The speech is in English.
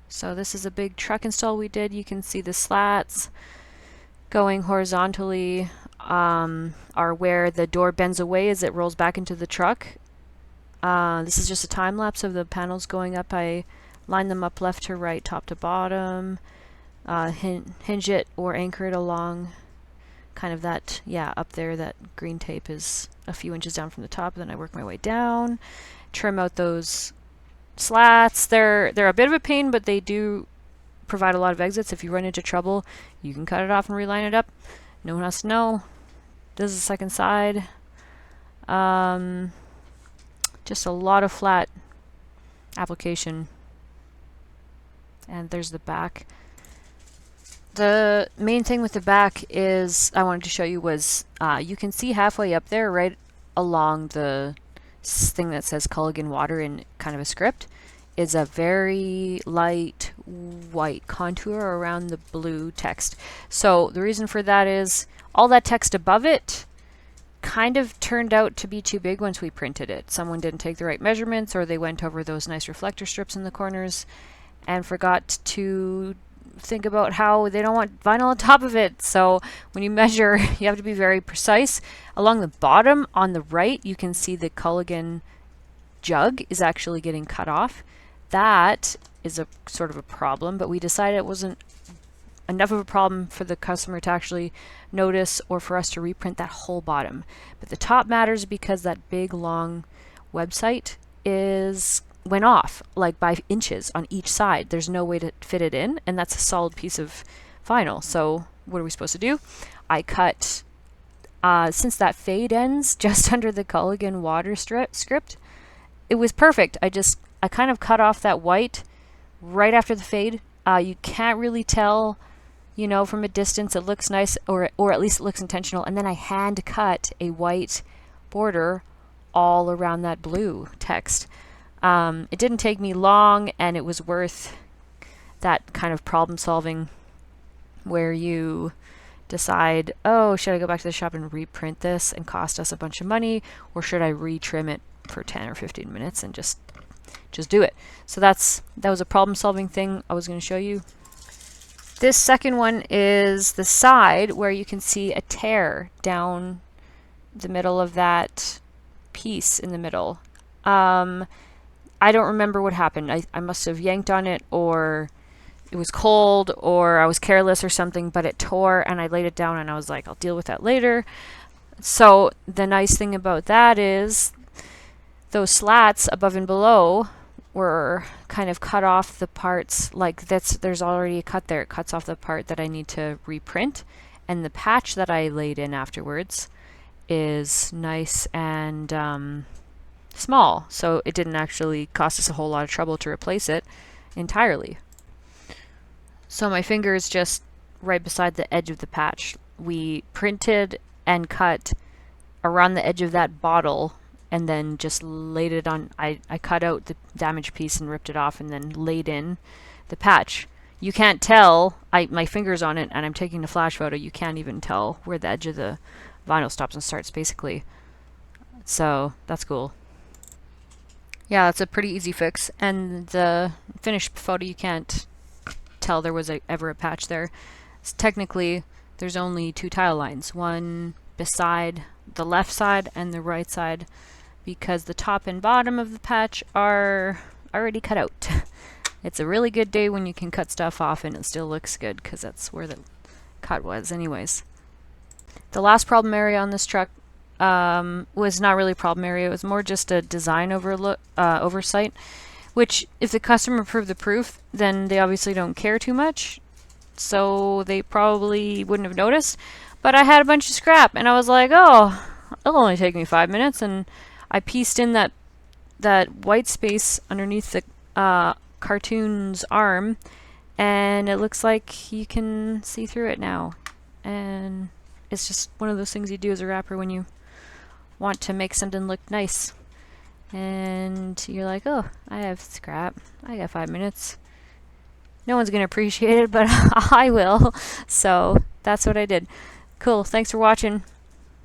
So this is a big truck install we did. You can see the slats going horizontally are where the door bends away as it rolls back into the truck. This is just a time lapse of the panels going up. I line them up left to right, top to bottom, hinge it or anchor it along kind of that, yeah, up there. That green tape is a few inches down from the top, and then I work my way down, trim out those slats. They're a bit of a pain, but they do provide a lot of exits. If you run into trouble, you can cut it off and reline it up. No one has to know. This is the second side. Just a lot of flat application. And there's the back. The main thing with the back is I wanted to show you was you can see halfway up there, right along the thing that says Culligan water in kind of a script, is a very light white contour around the blue text. So the reason for that is all that text above it kind of turned out to be too big once we printed it. Someone didn't take the right measurements, or they went over those nice reflector strips in the corners and forgot to think about how they don't want vinyl on top of it. So when you measure, you have to be very precise. Along the bottom on the right, you can see the Culligan jug is actually getting cut off. That is a sort of a problem, but we decided it wasn't enough of a problem for the customer to actually notice or for us to reprint that whole bottom. But the top matters because that big long website went off like by inches on each side. There's no way to fit it in, and that's a solid piece of vinyl. So what are we supposed to do? I cut, since that fade ends just under the Culligan water script, it was perfect. I kind of cut off that white right after the fade. You can't really tell, you know, from a distance. It looks nice, or at least it looks intentional. And then I hand cut a white border all around that blue text. It didn't take me long, and it was worth that kind of problem solving where you decide, oh, should I go back to the shop and reprint this and cost us a bunch of money, or should I retrim it for 10 or 15 minutes and just do it? So that was a problem solving thing I was going to show you. This second one is the side where you can see a tear down the middle of that piece in the middle. I don't remember what happened. I must have yanked on it, or it was cold, or I was careless or something, but it tore, and I laid it down and I was like, I'll deal with that later. So the nice thing about that is those slats above and below were kind of cut off the parts, like there's already a cut there. It cuts off the part that I need to reprint, and the patch that I laid in afterwards is nice and small, so it didn't actually cost us a whole lot of trouble to replace it entirely. So my finger is just right beside the edge of the patch. We printed and cut around the edge of that bottle, and then just laid it on. I cut out the damaged piece and ripped it off, and then laid in the patch. You can't tell, my finger's on it and I'm taking the flash photo, you can't even tell where the edge of the vinyl stops and starts basically. So that's cool. Yeah, that's a pretty easy fix, and the finished photo you can't tell there was ever a patch there. So technically there's only two tile lines, one beside the left side and the right side, because the top and bottom of the patch are already cut out. It's a really good day when you can cut stuff off and it still looks good, because that's where the cut was anyways. The last problem area on this truck was not really a problem area. It was more just a design oversight, which if the customer approved the proof, then they obviously don't care too much, so they probably wouldn't have noticed. But I had a bunch of scrap, and I was like, oh, it'll only take me 5 minutes, and I pieced in that white space underneath the cartoon's arm, and it looks like you can see through it now. And it's just one of those things you do as a rapper when you want to make something look nice. And you're like, oh, I have scrap. I got 5 minutes. No one's going to appreciate it, but I will. So that's what I did. Cool. Thanks for watching.